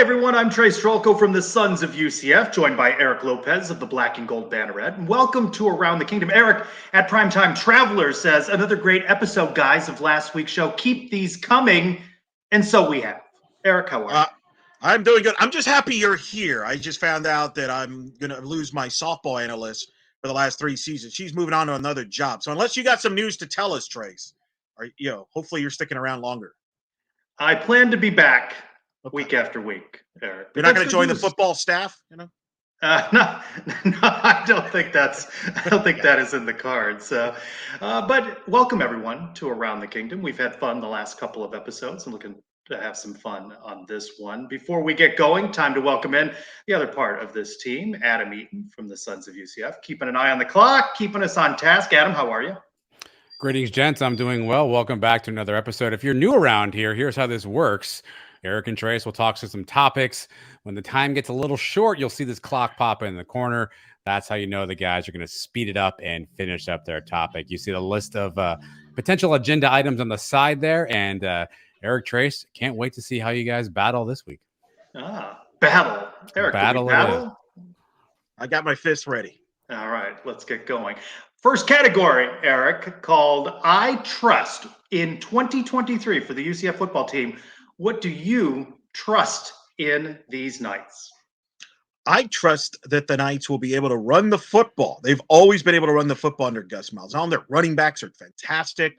everyone, I'm Trylko from the Sons of UCF, joined by Eric Lopez of the Black and Gold Banneret. And welcome to Around the Kingdom. Eric at Primetime Traveler says, another great episode, guys, of last week's show. Keep these coming. And so we have. Eric, how are you? I'm doing good. I'm just happy you're here. I just found out that I'm going to lose my softball analyst for the last 3 seasons. She's moving on to another job. So unless you got some news to tell us, Trace, hopefully you're sticking around longer. I plan to be back week after week, Eric. You're not going to join the football staff, No, I don't think that is in the cards. But welcome everyone to Around the Kingdom. We've had fun the last couple of episodes. I'm looking to have some fun on this one. Before we get going, time to welcome in the other part of this team, Adam Eaton from the Sons of UCF, keeping an eye on the clock, keeping us on task. Adam, how are you? Greetings, gents. I'm doing well. Welcome back to another episode. If you're new around here, here's how this works. Eric and Trace will talk to some topics. When the time gets a little short, you'll see this clock pop in the corner. That's how you know the guys are going to speed it up and finish up their topic. You see the list of potential agenda items on the side there. And Eric, Trace, can't wait to see how you guys battle this week. Battle. Eric, battle? I got my fist ready. All right, let's get going. First category, Eric, called I Trust in 2023 for the UCF football team. What do you trust in these Knights? I trust that the Knights will be able to run the football. They've always been able to run the football under Gus Malzahn. Their running backs are fantastic.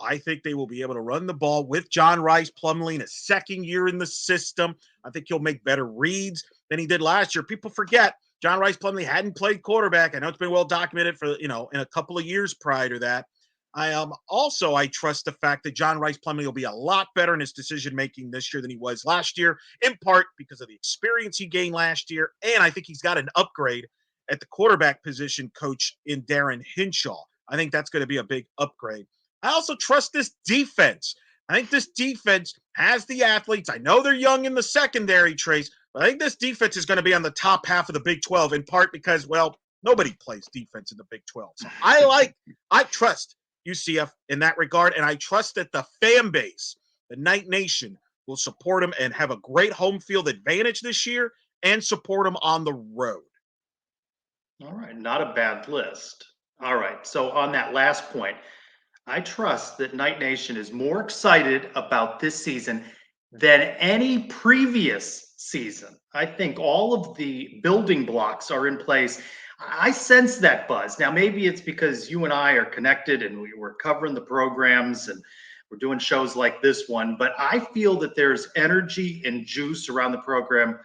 I think they will be able to run the ball with John Rice Plumlee in his second year in the system. I think he'll make better reads than he did last year. People forget John Rice Plumlee hadn't played quarterback. I know it's been well documented for, in a couple of years prior to that. I trust the fact that John Rice Plumlee will be a lot better in his decision-making this year than he was last year, in part because of the experience he gained last year. And I think he's got an upgrade at the quarterback position coach in Darren Hinshaw. I think that's going to be a big upgrade. I also trust this defense. I think this defense has the athletes. I know they're young in the secondary, Trace, but I think this defense is going to be on the top half of the Big 12, in part because, nobody plays defense in the Big 12. So I trust UCF in that regard, and I trust that the fan base, the Knight Nation, will support them and have a great home field advantage this year and support them on the road. All right, not a bad list. All right, so on that last point, I trust that Knight Nation is more excited about this season than any previous season. I think all of the building blocks are in place. I sense that buzz. Now, maybe it's because you and I are connected and we're covering the programs and we're doing shows like this one, but I feel that there's energy and juice around the program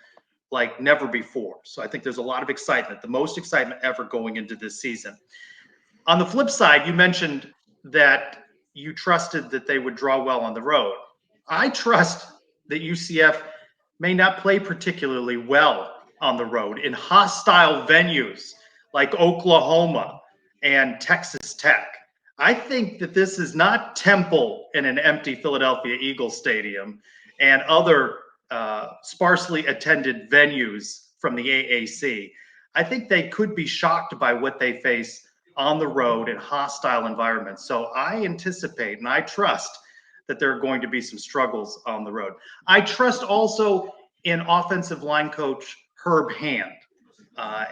like never before. So I think there's a lot of excitement, the most excitement ever going into this season. On the flip side, you mentioned that you trusted that they would draw well on the road. I trust that UCF may not play particularly well on the road in hostile venues like Oklahoma and Texas Tech. I think that this is not Temple in an empty Philadelphia Eagles stadium and other sparsely attended venues from the AAC. I think they could be shocked by what they face on the road in hostile environments. So I anticipate and I trust that there are going to be some struggles on the road. I trust also in offensive line coach Herb Hand.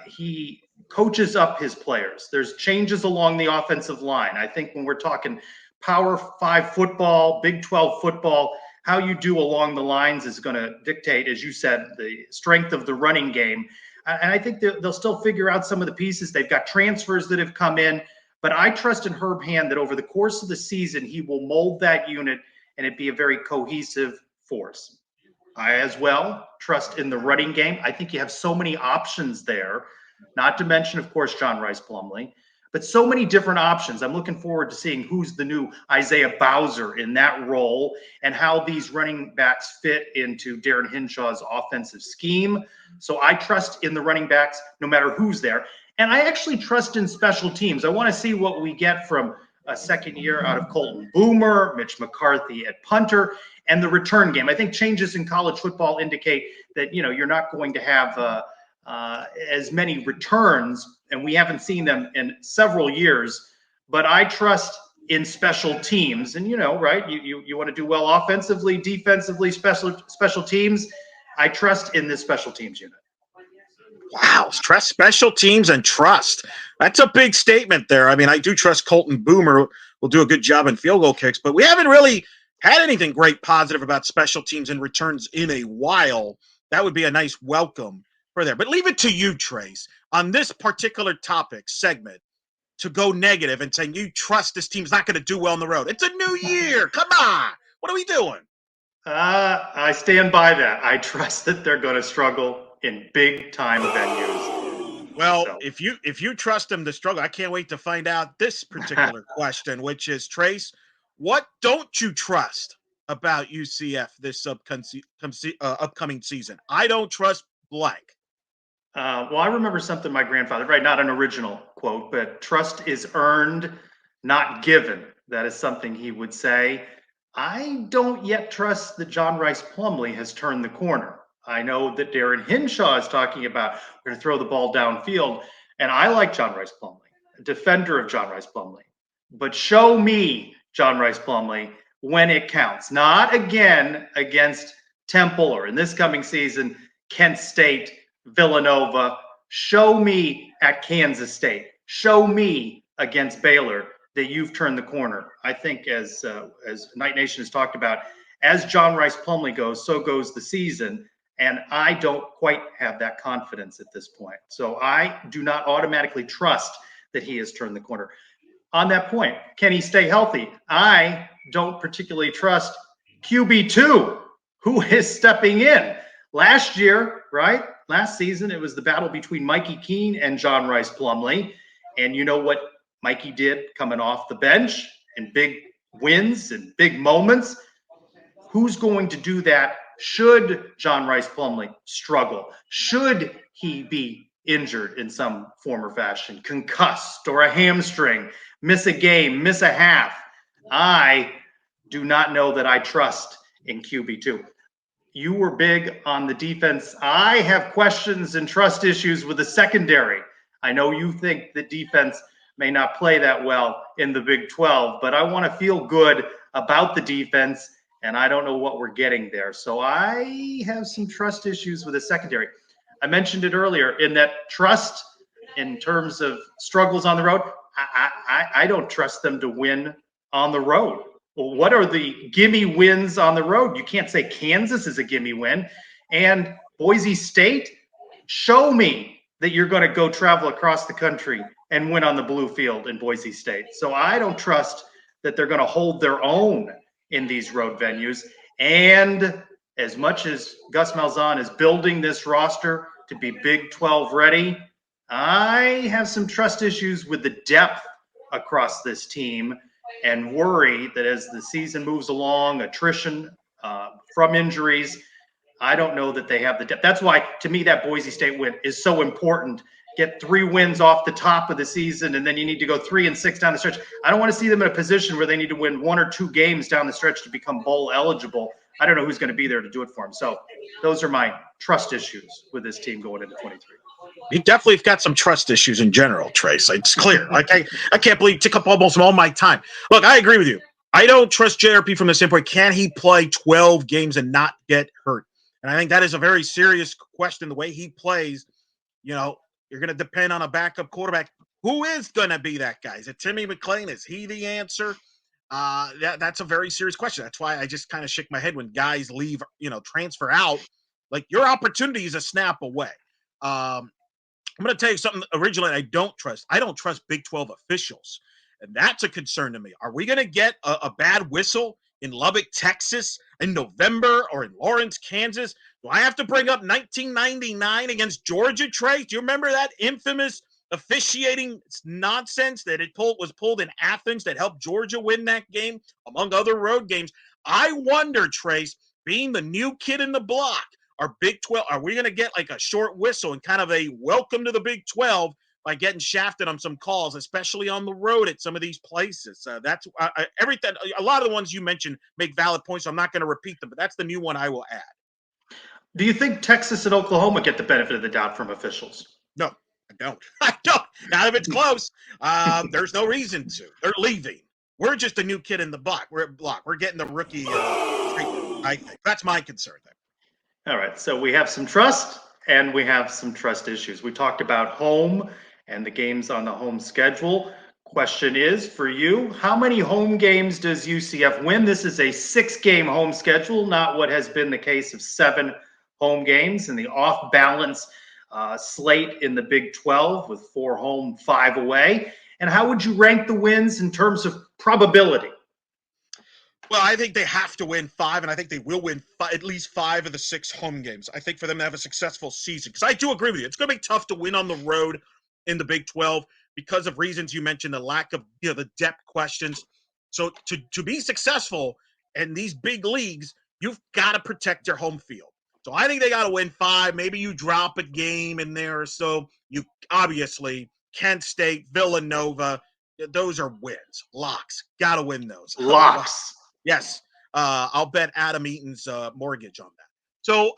He coaches up his players. There's changes along the offensive line. I think when we're talking Power 5 football, Big 12 football, how you do along the lines is going to dictate, as you said, the strength of the running game. And I think they'll still figure out some of the pieces. They've got transfers that have come in, but I trust in Herb Hand that over the course of the season, he will mold that unit and it be a very cohesive force. I as well trust in the running game. I think you have so many options there, not to mention, of course, John Rice Plumlee, but so many different options. I'm looking forward to seeing who's the new Isaiah Bowser in that role and how these running backs fit into Darren Hinshaw's offensive scheme. So I trust in the running backs no matter who's there. And I actually trust in special teams. I want to see what we get from a second year out of Colton Boomer, Mitch McCarthy at punter, and the return game. I think changes in college football indicate that, you're not going to have as many returns, and we haven't seen them in several years, but I trust in special teams. And, right, you want to do well offensively, defensively, special teams. I trust in this special teams unit. Wow, trust special teams and trust. That's a big statement there. I mean, I do trust Colton Boomer will do a good job in field goal kicks, but we haven't really had anything great positive about special teams and returns in a while. That would be a nice welcome for there. But leave it to you, Trace, on this particular topic segment to go negative and saying you trust this team's not going to do well on the road. It's a new year. Come on. What are we doing? I stand by that. I trust that they're going to struggle in big time venues. Well, so. if you trust them to struggle, I can't wait to find out this particular question, which is, Trace, what don't you trust about UCF this upcoming season? I don't trust blank. Well, I remember something my grandfather, right? Not an original quote, but trust is earned, not given. That is something he would say. I don't yet trust that John Rice Plumlee has turned the corner. I know that Darren Hinshaw is talking about we're going to throw the ball downfield, and I like John Rice Plumlee, a defender of John Rice Plumlee. But show me John Rice Plumlee when it counts, not again against Temple or in this coming season, Kent State, Villanova. Show me at Kansas State. Show me against Baylor that you've turned the corner. I think as Night Nation has talked about, as John Rice Plumlee goes, so goes the season. And I don't quite have that confidence at this point. So I do not automatically trust that he has turned the corner. On that point, can he stay healthy? I don't particularly trust QB2, who is stepping in. Last year, right? Last season, it was the battle between Mikey Keene and John Rice Plumlee. And you know what Mikey did coming off the bench and big wins and big moments? Who's going to do that should John Rice Plumlee struggle? Should he be injured in some form or fashion, concussed or a hamstring, miss a game, miss a half? I do not know that I trust in QB2. You were big on the defense. I have questions and trust issues with the secondary. I know you think the defense may not play that well in the Big 12, but I want to feel good about the defense, and I don't know what we're getting there. So I have some trust issues with the secondary. I mentioned it earlier in that trust in terms of struggles on the road. I don't trust them to win on the road. Well, what are the gimme wins on the road? You can't say Kansas is a gimme win. And Boise State, show me that you're going to go travel across the country and win on the blue field in Boise State. So I don't trust that they're going to hold their own in these road venues. And as much as Gus Malzahn is building this roster to be Big 12 ready, I have some trust issues with the depth across this team and worry that as the season moves along, attrition from injuries, I don't know that they have the depth. That's why, to me, that Boise State win is so important. Get 3 wins off the top of the season, and then you need to go 3-6 down the stretch. I don't want to see them in a position where they need to win 1 or 2 games down the stretch to become bowl eligible. I don't know who's going to be there to do it for them. So those are my trust issues with this team going into 23. You definitely have got some trust issues in general, Trace. It's clear. I can't believe it took up almost all my time. Look, I agree with you. I don't trust JRP from the standpoint, can he play 12 games and not get hurt? And I think that is a very serious question. The way he plays, you're going to depend on a backup quarterback. Who is going to be that guy? Is it Timmy McClain? Is he the answer? That's a very serious question. That's why I just kind of shake my head when guys leave, transfer out. Like, your opportunity is a snap away. I'm going to tell you something originally I don't trust. I don't trust Big 12 officials, and that's a concern to me. Are we going to get a bad whistle in Lubbock, Texas in November, or in Lawrence, Kansas? Do I have to bring up 1999 against Georgia, Trey? Do you remember that infamous officiating nonsense that was pulled in Athens that helped Georgia win that game, among other road games? I wonder, Trace, being the new kid in the block, are we going to get like a short whistle and kind of a welcome to the Big 12 by getting shafted on some calls, especially on the road at some of these places? That's everything. A lot of the ones you mentioned make valid points, so I'm not going to repeat them, but that's the new one I will add. Do you think Texas and Oklahoma get the benefit of the doubt from officials? No, I don't. Not if it's close. There's no reason to. They're leaving. We're just a new kid in the block. We're getting the rookie treatment, I think. That's my concern there. All right, so we have some trust and we have some trust issues. We talked about home and the games on the home schedule. Question is for you, how many home games does UCF win? This is a 6-game home schedule, not what has been the case of 7 home games, and the off balance slate in the Big 12 with 4 home, 5 away. And how would you rank the wins in terms of probability? Well, I think they have to win 5, and I think they will win at least 5 of the 6 home games. I think for them to have a successful season, because I do agree with you, it's going to be tough to win on the road in the Big 12 because of reasons you mentioned, the lack of the depth questions. So to be successful in these big leagues, you've got to protect your home field. So I think they got to win 5. Maybe you drop a game in there or so. You obviously Kent State, Villanova, those are wins, locks. Got to win those. Locks. Yes. I'll bet Adam Eaton's mortgage on that. So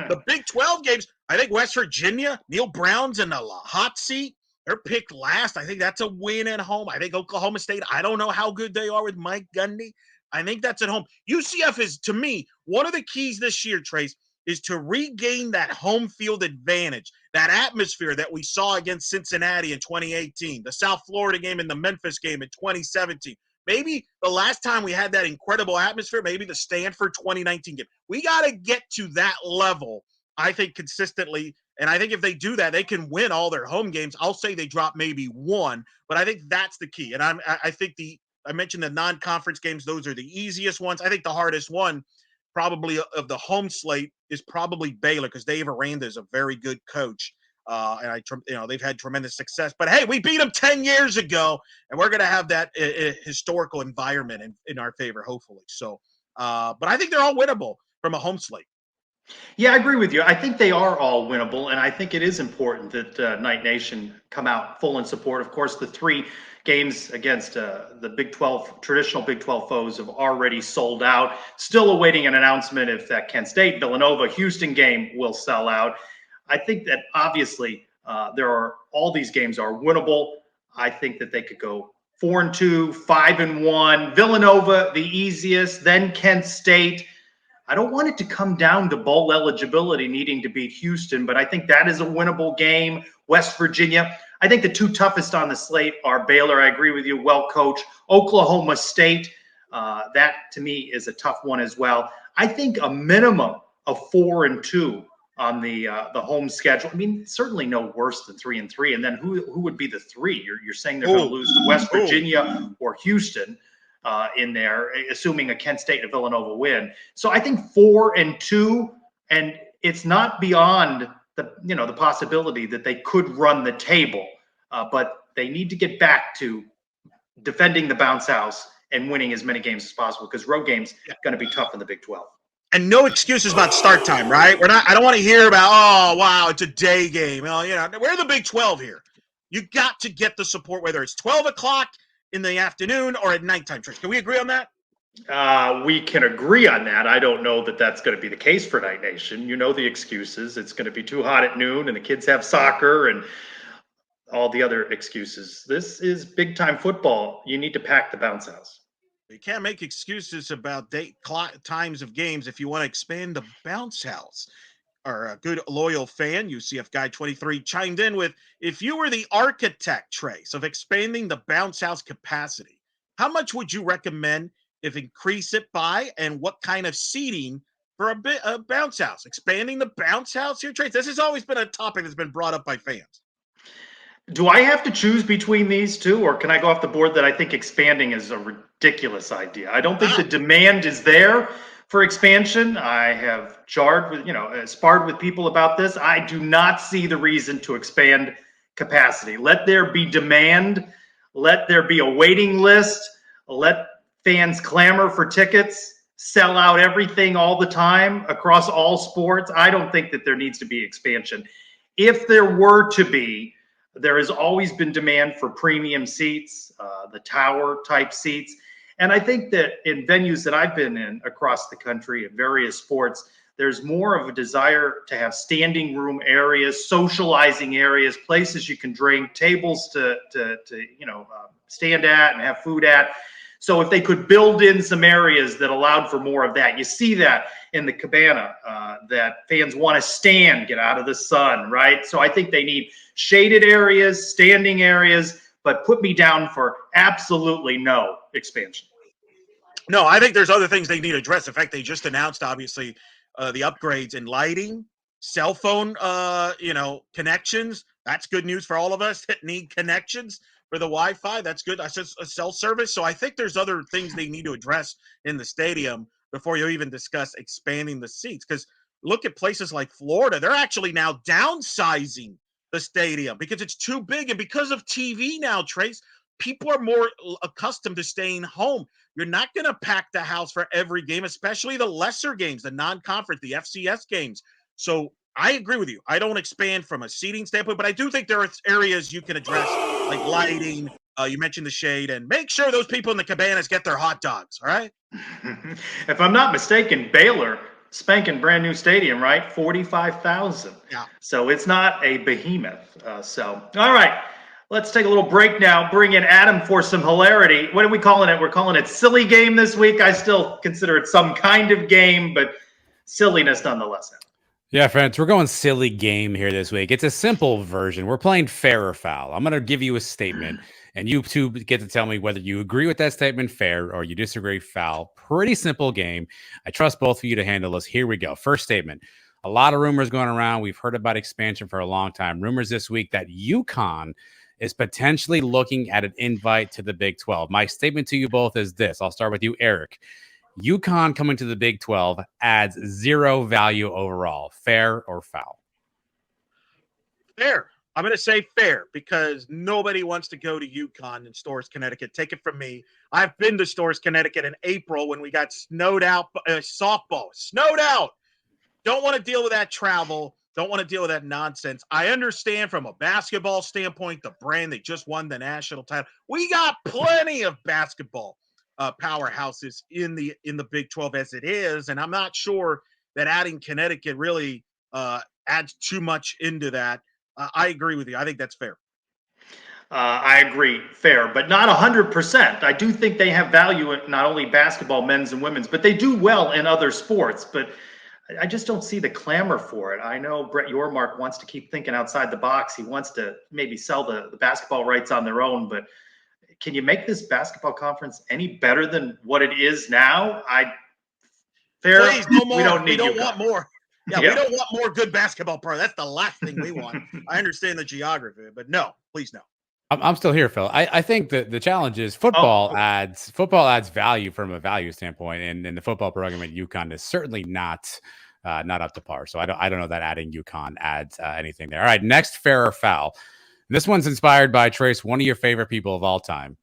the Big 12 games, I think West Virginia, Neil Brown's in the hot seat. They're picked last. I think that's a win at home. I think Oklahoma State, I don't know how good they are with Mike Gundy. I think that's at home. UCF is, to me, one of the keys this year, Trace, is to regain that home field advantage, that atmosphere that we saw against Cincinnati in 2018, the South Florida game and the Memphis game in 2017. Maybe the last time we had that incredible atmosphere, maybe the Stanford 2019 game. We got to get to that level, I think, consistently. And I think if they do that, they can win all their home games. I'll say they drop maybe 1, but I think that's the key. And I think I mentioned the non-conference games. Those are the easiest ones. I think the hardest one probably of the home slate is probably Baylor, because Dave Aranda is a very good coach. And they've had tremendous success. But hey, we beat them 10 years ago, and we're going to have that historical environment in our favor, hopefully. So, but I think they're all winnable from a home slate. Yeah, I agree with you. I think they are all winnable, and I think it is important that Night Nation come out full in support. Of course, the 3 games against the Big 12, traditional Big 12 foes have already sold out. Still awaiting an announcement if that Kent State, Villanova, Houston game will sell out. I think that obviously all these games are winnable. I think that they could go 4-2, 5-1. Villanova, the easiest, then Kent State. I don't want it to come down to bowl eligibility needing to beat Houston, but I think that is a winnable game. West Virginia. I think the 2 toughest on the slate are Baylor. I agree with you. Well coached. Oklahoma State. That to me is a tough one as well. I think a minimum of 4-2 on the home schedule. I mean, certainly no worse than 3-3. And then who would be the 3? You're saying they're going to lose to West Virginia or Houston in there, assuming a Kent State and a Villanova win. So I think 4-2, and it's not beyond the possibility that they could run the table, but they need to get back to defending the bounce house and winning as many games as possible, because road games are going to be tough in the Big 12. And no excuses about start time, right? I don't want to hear about, oh, wow, it's a day game. We're the Big 12 here. You got to get the support, whether it's 12 o'clock in the afternoon or at nighttime. Trish, can we agree on that? We can agree on that. I don't know that that's going to be the case for Night Nation. You know the excuses. It's going to be too hot at noon, and the kids have soccer and all the other excuses. This is big-time football. You need to pack the bounce house. You can't make excuses about times of games if you want to expand the bounce house. Our good loyal fan, UCF Guy 23, chimed in with, if you were the architect, Trace, of expanding the bounce house capacity, how much would you recommend if increase it by, and what kind of seating for a bounce house? Expanding the bounce house here, Trace? This has always been a topic that's been brought up by fans. Do I have to choose between these 2, or can I go off the board that I think expanding is a ridiculous idea? I don't think the demand is there for expansion. I have sparred with people about this. I do not see the reason to expand capacity. Let there be demand. Let there be a waiting list. Let fans clamor for tickets, sell out everything all the time across all sports. I don't think that there needs to be expansion. If there were to be, there has always been demand for premium seats, the tower type seats. And I think that in venues that I've been in across the country at various sports, there's more of a desire to have standing room areas, socializing areas, places you can drink, tables to stand at and have food at. So if they could build in some areas that allowed for more of that, you see that in the cabana, that fans want to stand, get out of the sun, right? So I think they need shaded areas, standing areas, but put me down for absolutely no expansion. No, I think there's other things they need to address. In fact, they just announced, obviously, the upgrades in lighting, cell phone, connections. That's good news for all of us that need connections for the Wi-Fi. That's good. I said a cell service. So I think there's other things they need to address in the stadium before you even discuss expanding the seats. Because look at places like Florida. They're actually now downsizing the stadium because it's too big. And because of TV now, Trace, people are more accustomed to staying home. You're not going to pack the house for every game, especially the lesser games, the non-conference, the FCS games. So I agree with you. I don't expand from a seating standpoint, but I do think there are areas you can address, like lighting. You mentioned the shade, and make sure those people in the cabanas get their hot dogs. All right. If I'm not mistaken, Baylor spanking brand new stadium, right? 45,000. Yeah. So it's not a behemoth. All right. Let's take a little break now. Bring in Adam for some hilarity. What are we calling it? We're calling it silly game this week. I still consider it some kind of game, but silliness nonetheless. Yeah, friends, we're going silly game here this week. It's a simple version. We're playing fair or foul. I'm going to give you a statement, and you two get to tell me whether you agree with that statement, fair, or you disagree, foul. Pretty simple game. I trust both of you to handle this. Here we go. First statement. A lot of rumors going around. We've heard about expansion for a long time. Rumors this week that UConn is potentially looking at an invite to the Big 12. My statement to you both is this. I'll start with you, Eric. UConn coming to the Big 12 adds zero value overall. Fair or foul? Fair. I'm going to say fair because nobody wants to go to UConn in Storrs, Connecticut. Take it from me. I've been to Storrs, Connecticut in April when we got snowed out, softball, snowed out. Don't want to deal with that travel. Don't want to deal with that nonsense. I understand from a basketball standpoint, the brand, they just won the national title. We got plenty of basketball powerhouses in the Big 12 as it is, and I'm not sure that adding Connecticut really adds too much into that. I agree with you. I think that's fair. I agree, fair, but not 100%. I do think they have value in not only basketball, men's and women's, but they do well in other sports. But I just don't see the clamor for it. I know Brett Yormark wants to keep thinking outside the box. He wants to maybe sell the basketball rights on their own, but can you make this basketball conference any better than what it is now? Fair. Please, no more. We don't need want more. Yeah, Yeah. we don't want more good basketball players. That's the last thing we want. I understand the geography, but no, please no. I'm still here, Phil. I think that the challenge is football adds value from a value standpoint, and the football program at UConn is certainly not up to par. So I don't know that adding UConn adds anything there. All right, next, fair or foul. This one's inspired by Trace, one of your favorite people of all time,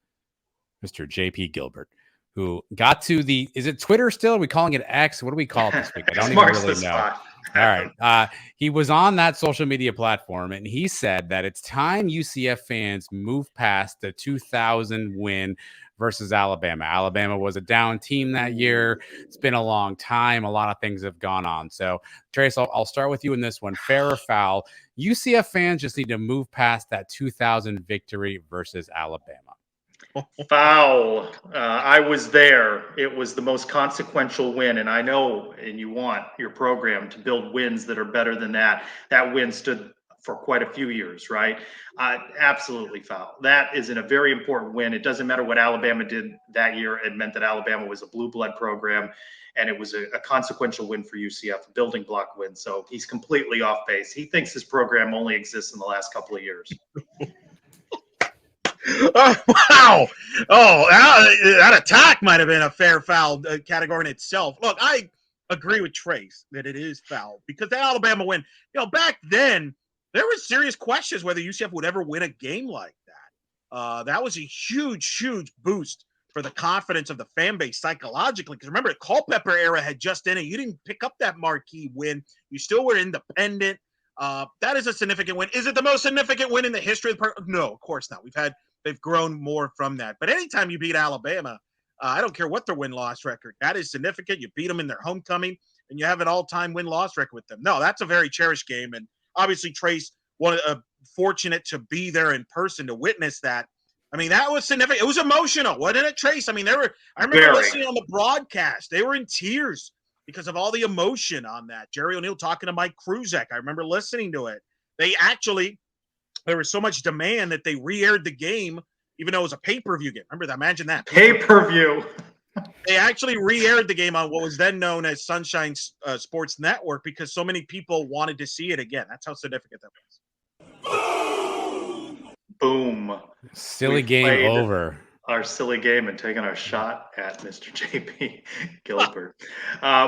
Mr. J.P. Gilbert, who got to is it Twitter still? Are we calling it X? What do we call it this week? I don't even really know. All right. He was on that social media platform, and he said that it's time UCF fans move past the 2000 win versus Alabama. Alabama was a down team that year. It's been a long time. A lot of things have gone on. So, Trace, I'll start with you in this one. Fair or foul? UCF fans just need to move past that 2000 victory versus Alabama. Foul. I was there. It was the most consequential win, and I know, and you want your program to build wins that are better than that. That win stood for quite a few years, right? Absolutely foul. That is a very important win. It doesn't matter what Alabama did that year. It meant that Alabama was a blue blood program, and it was a consequential win for UCF, a building block win. So he's completely off base. He thinks his program only exists in the last couple of years. Oh, wow. Oh, that attack might have been a fair foul category in itself. Look, I agree with Trace that it is foul because the Alabama win, back then, there were serious questions whether UCF would ever win a game like that. That was a huge, huge boost for the confidence of the fan base psychologically. Because remember, the Culpepper era had just ended. You didn't pick up that marquee win. You still were independent. That is a significant win. Is it the most significant win in the history of the program? No, of course not. They've grown more from that. But anytime you beat Alabama, I don't care what their win-loss record, that is significant. You beat them in their homecoming, and you have an all-time win-loss record with them. No, that's a very cherished game. And obviously, Trace was fortunate to be there in person to witness that. I mean, that was significant. It was emotional, wasn't it, Trace? I mean, I remember Very. listening on the broadcast. They were in tears because of all the emotion on that. Jerry O'Neal talking to Mike Kruzek. I remember listening to it. There was so much demand that they re-aired the game, even though it was a pay-per-view game. Remember that? Imagine that. Pay-per-view. They actually re-aired the game on what was then known as Sunshine Sports Network because so many people wanted to see it again. That's how significant that was. Boom. Silly game over. Our silly game and taking our shot at Mr. JP Gilbert.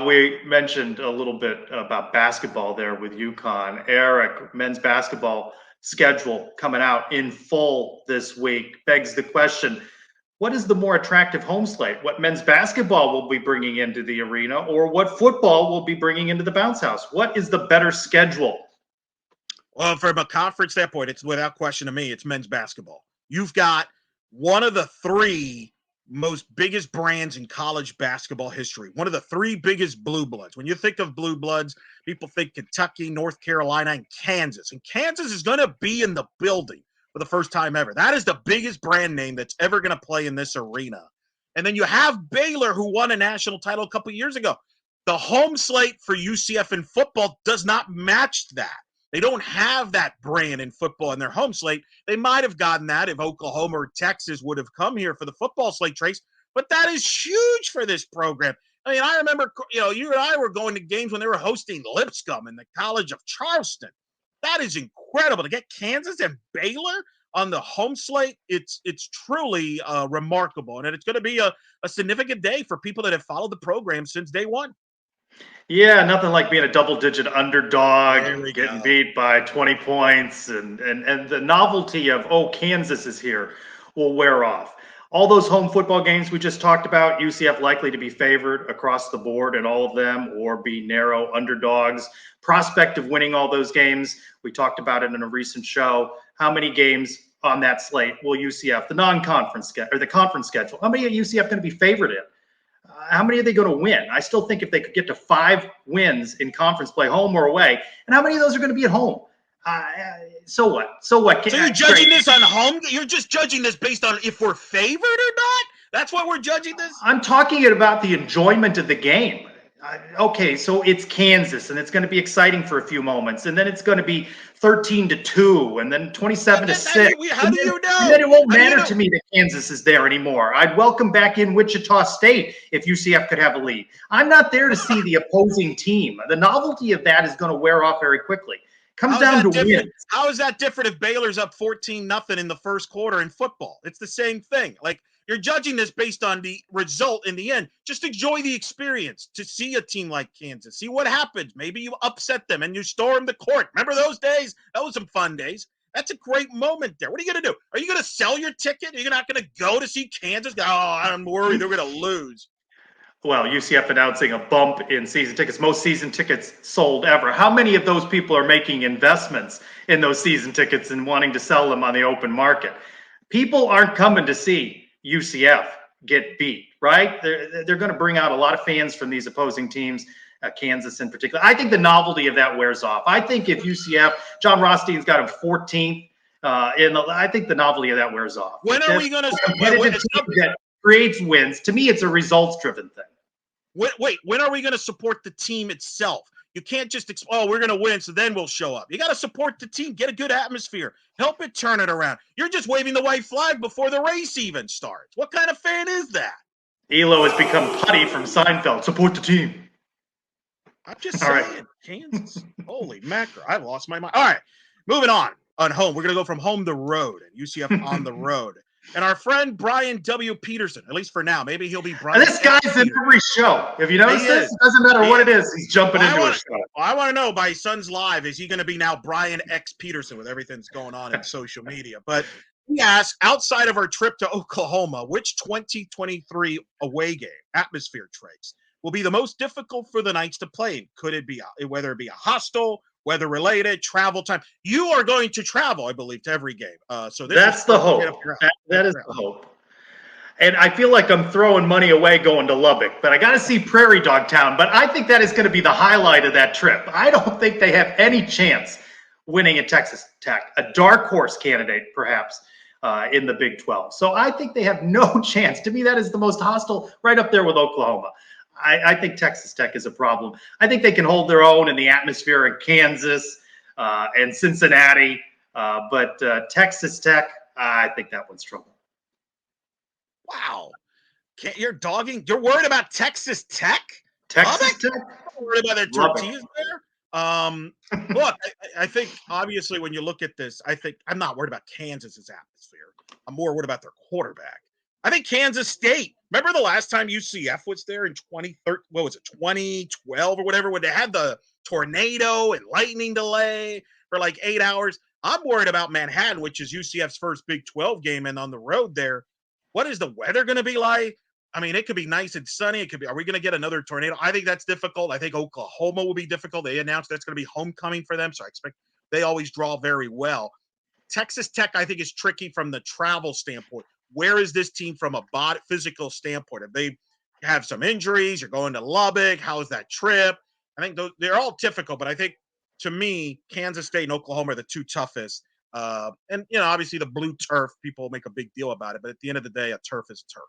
We mentioned a little bit about basketball there with UConn. Eric, men's basketball schedule coming out in full this week begs the question, what is the more attractive home slate? What men's basketball will be bringing into the arena or what football will be bringing into the bounce house? What is the better schedule? Well, from a conference standpoint, it's without question to me, it's men's basketball. You've got one of the three most biggest brands in college basketball history. One of the three biggest blue bloods. When you think of blue bloods, people think Kentucky, North Carolina, and Kansas. And Kansas is going to be in the building for the first time ever. That is the biggest brand name that's ever going to play in this arena. And then you have Baylor, who won a national title a couple years ago. The home slate for UCF in football does not match that. They don't have that brand in football in their home slate. They might have gotten that if Oklahoma or Texas would have come here for the football slate, Trace. But that is huge for this program. I mean, I remember, you and I were going to games when they were hosting Lipscomb in the College of Charleston. That is incredible. To get Kansas and Baylor on the home slate, it's truly remarkable. And it's going to be a significant day for people that have followed the program since day one. Yeah, nothing like being a double-digit underdog, getting beat by 20 points, and the novelty of, Kansas is here will wear off. All those home football games we just talked about, UCF likely to be favored across the board in all of them or be narrow underdogs. Prospect of winning all those games, we talked about it in a recent show. How many games on that slate will UCF, the non-conference or the conference schedule, how many are UCF going to be favored in? How many are they going to win? I still think if they could get to 5 wins in conference play, home or away, and how many of those are going to be at home? So what? So you're judging this on home? You're just judging this based on if we're favored or not? That's why we're judging this? I'm talking about the enjoyment of the game. Okay, so it's Kansas, and it's going to be exciting for a few moments, and then it's going to be 13-2, and then 27-6. How do you know? And then it won't matter to me that Kansas is there anymore. I'd welcome back in Wichita State if UCF could have a lead. I'm not there to see the opposing team. The novelty of that is going to wear off very quickly. Comes down to wins. How is that different if Baylor's up 14-0 in the first quarter in football? It's the same thing. Like, you're judging this based on the result in the end. Just enjoy the experience to see a team like Kansas. See what happens. Maybe you upset them and you storm the court. Remember those days? That was some fun days. That's a great moment there. What are you going to do? Are you going to sell your ticket? Are you not going to go to see Kansas? Oh, I'm worried they're going to lose. Well, UCF announcing a bump in season tickets. Most season tickets sold ever. How many of those people are making investments in those season tickets and wanting to sell them on the open market? People aren't coming to see UCF get beat, right? They're going to bring out a lot of fans from these opposing teams, Kansas in particular. I think the novelty of that wears off. I think if UCF, John Rothstein's got him 14th, I think the novelty of that wears off. When are we going to that creates wins? To me, it's a results-driven thing. Wait, when are we going to support the team itself? You can't just, we're going to win, so then we'll show up. You got to support the team, get a good atmosphere, help it turn it around. You're just waving the white flag before the race even starts. What kind of fan is that? Elo has become Putty from Seinfeld. Support the team. I'm just saying, Kansas. Holy mackerel, I lost my mind. All right, moving on home. We're going to go from home to road, and UCF on the road. And our friend Brian W. Peterson, at least for now, maybe he'll be Brian. This guy's in every show. Have you noticed this? It doesn't matter what it is. He's jumping into a show. Well, I want to know by Sun's Live, is he going to be now Brian X. Peterson with everything that's going on in social media? But he asked, outside of our trip to Oklahoma, which 2023 away game, atmosphere traits, will be the most difficult for the Knights to play in? Could it be, whether it be a hostile, weather-related, travel time? You are going to travel, I believe, to every game. So that's the hope. That is the hope. And I feel like I'm throwing money away going to Lubbock, but I got to see Prairie Dog Town. But I think that is going to be the highlight of that trip. I don't think they have any chance winning at Texas Tech. A dark horse candidate, perhaps, in the Big 12. So I think they have no chance. To me, that is the most hostile, right up there with Oklahoma. I think Texas Tech is a problem. I think they can hold their own in the atmosphere in Kansas and Cincinnati. But Texas Tech, I think that one's trouble. Wow. You're worried about Texas Tech? Texas Tech? I'm worried about their tortillas there. Look, I think obviously when you look at this, I think I'm not worried about Kansas's atmosphere. I'm more worried about their quarterback. I think Kansas State. Remember the last time UCF was there in 2012 or whatever, when they had the tornado and lightning delay for like 8 hours? I'm worried about Manhattan, which is UCF's first Big 12 game, and on the road there. What is the weather going to be like? I mean, it could be nice and sunny. It could be. Are we going to get another tornado? I think that's difficult. I think Oklahoma will be difficult. They announced that's going to be homecoming for them, so I expect they always draw very well. Texas Tech, I think, is tricky from the travel standpoint. Where is this team from a physical standpoint? If they have some injuries, you're going to Lubbock. How's that trip? I think they're all difficult, but I think to me, Kansas State and Oklahoma are the two toughest. And obviously the blue turf, people make a big deal about it, but at the end of the day, a turf is a turf.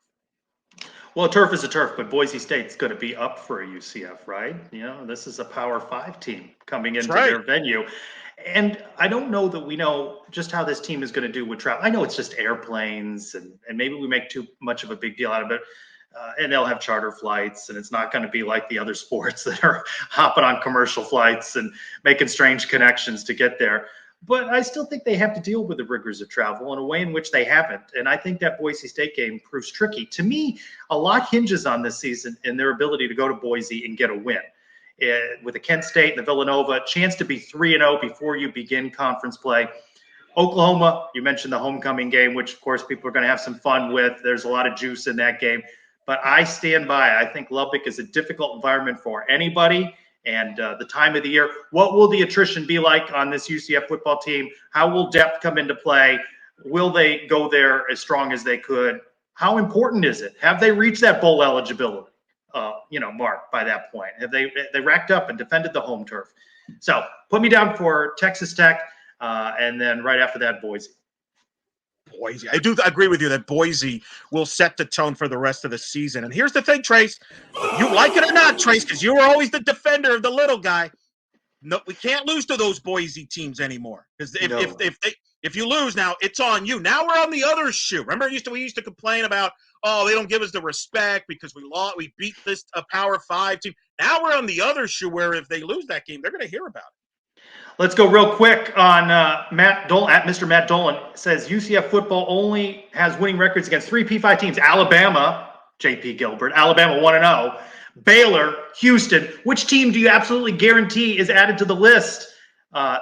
Well, a turf is a turf, but Boise State's going to be up for a UCF, right? This is a Power 5 team coming into their venue. And I don't know that we know just how this team is going to do with travel. I know it's just airplanes, and maybe we make too much of a big deal out of it. And they'll have charter flights, and it's not going to be like the other sports that are hopping on commercial flights and making strange connections to get there. But I still think they have to deal with the rigors of travel in a way in which they haven't. And I think that Boise State game proves tricky. To me, a lot hinges on this season and their ability to go to Boise and get a win. With the Kent State and the Villanova, chance to be 3-0 before you begin conference play. Oklahoma, you mentioned the homecoming game, which, of course, people are going to have some fun with. There's a lot of juice in that game. But I stand by. I think Lubbock is a difficult environment for anybody. And the time of the year, what will the attrition be like on this UCF football team? How will depth come into play? Will they go there as strong as they could? How important is it? Have they reached that bowl eligibility, mark by that point? Have they racked up and defended the home turf? So put me down for Texas Tech, and then right after that, Boise. Boise. I do agree with you that Boise will set the tone for the rest of the season. And here's the thing, Trace. You like it or not, Trace, because you were always the defender of the little guy. No, we can't lose to those Boise teams anymore. Because if you lose now, it's on you. Now we're on the other shoe. Remember, we used to complain about, they don't give us the respect because we beat this Power 5 team. Now we're on the other shoe where if they lose that game, they're going to hear about it. Let's go real quick on Matt Dolan. At Mr. Matt Dolan says UCF football only has winning records against 3 P5 teams: Alabama, JP Gilbert, Alabama 1-0, Baylor, Houston. Which team do you absolutely guarantee is added to the list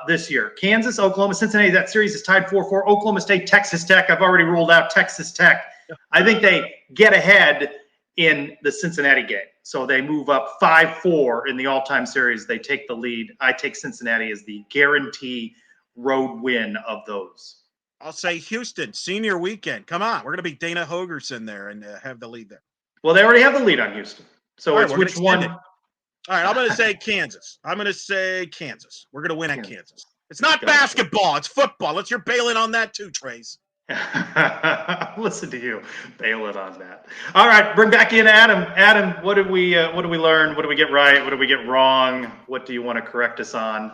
this year? Kansas, Oklahoma, Cincinnati. That series is tied 4-4. Oklahoma State, Texas Tech. I've already ruled out Texas Tech. I think they get ahead in the Cincinnati game. So they move up 5-4 in the all-time series. They take the lead. I take Cincinnati as the guarantee road win of those. I'll say Houston, senior weekend. Come on. We're going to beat Dana Hogerson there and have the lead there. Well, they already have the lead on Houston. So it's which one? All right, I'm going to say Kansas. We're going to win at Kansas. It's not basketball. It's football. You're bailing on that too, Trace. Listen to you bailing on that. All right, bring back in Adam. Adam, what did we learn? What did we get right? What did we get wrong? What do you want to correct us on?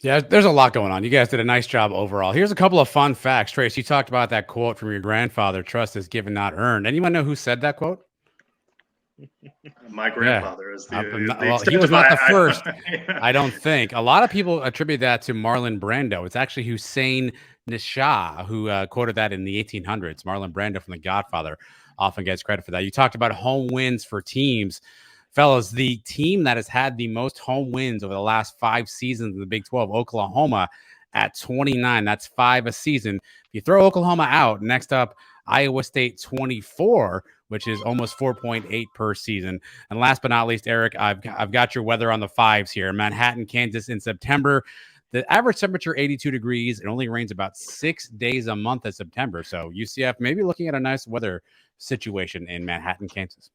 Yeah, there's a lot going on. You guys did a nice job overall. Here's a couple of fun facts. Trace, you talked about that quote from your grandfather: "Trust is given, not earned." Anyone know who said that quote? My grandfather is he was not the first. I don't think. A lot of people attribute that to Marlon Brando. It's actually Hussein Nisha who quoted that in the 1800s. Marlon Brando from The Godfather often gets credit for that. You talked about home wins for teams. Fellas, the team that has had the most home wins over the last 5 seasons in the Big 12, Oklahoma, at 29. That's 5 a season. If you throw Oklahoma out, next up, Iowa State 24, which is almost 4.8 per season. And last but not least, Eric, I've got your weather on the 5s here. Manhattan, Kansas in September. The average temperature 82 degrees. It only rains about 6 days a month in September. So UCF maybe looking at a nice weather situation in Manhattan, Kansas.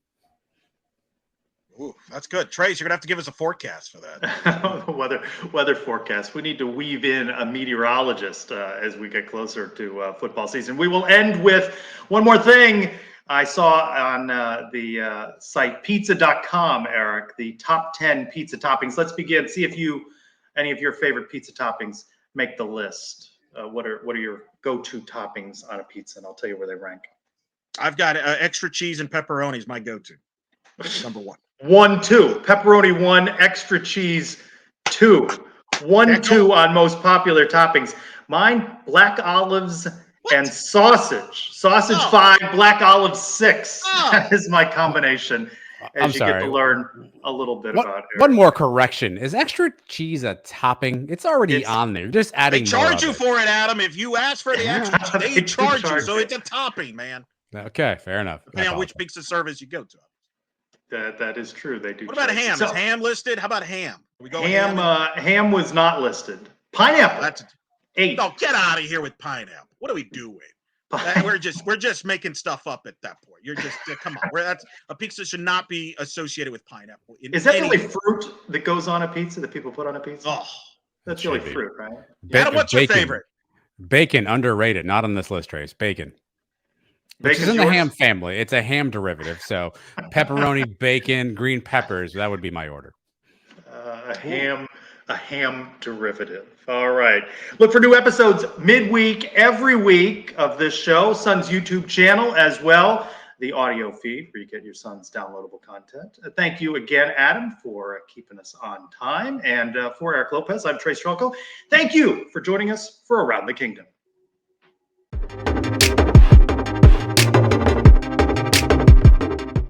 Ooh, that's good. Trace, you're gonna have to give us a forecast for that. weather forecast. We need to weave in a meteorologist as we get closer to football season. We will end with one more thing I saw on the site pizza.com, Eric, the top 10 pizza toppings. Let's begin. See if any of your favorite pizza toppings make the list. What are your go-to toppings on a pizza? And I'll tell you where they rank. I've got extra cheese and pepperoni is my go-to. Number one. 1, 2. Pepperoni 1, extra cheese 2. 1, 2 on most popular toppings. Mine, black olives and sausage. Sausage 5, black olives 6. That is my combination. As you get to learn a little bit about it. One more correction. Is extra cheese a topping? It's already on there. You're just adding They charge you for it, Adam. If you ask for the extra cheese, they charge you. So it's a topping, man. Okay, fair enough. Depending on which pizza service you go to. That is true. They do. What about ham? Is ham listed? How about ham? We go ham was not listed. Pineapple. That's 8. No, get out of here with pineapple. What are we doing? We're just making stuff up at that point. You're just come on. A pizza should not be associated with pineapple. Is that really fruit that goes on a pizza that people put on a pizza? Oh, that's really fruit, right? Adam, what's your favorite? Bacon, underrated. Not on this list, Trace. Bacon. Which is in the ham family. It's a ham derivative. So pepperoni, bacon, green peppers. That would be my order. A ham derivative. All right. Look for new episodes midweek, every week of this show. Sun's YouTube channel as well. The audio feed where you get your Sun's downloadable content. Thank you again, Adam, for keeping us on time. And for Eric Lopez, I'm Trylko. Thank you for joining us for Around the Kingdom.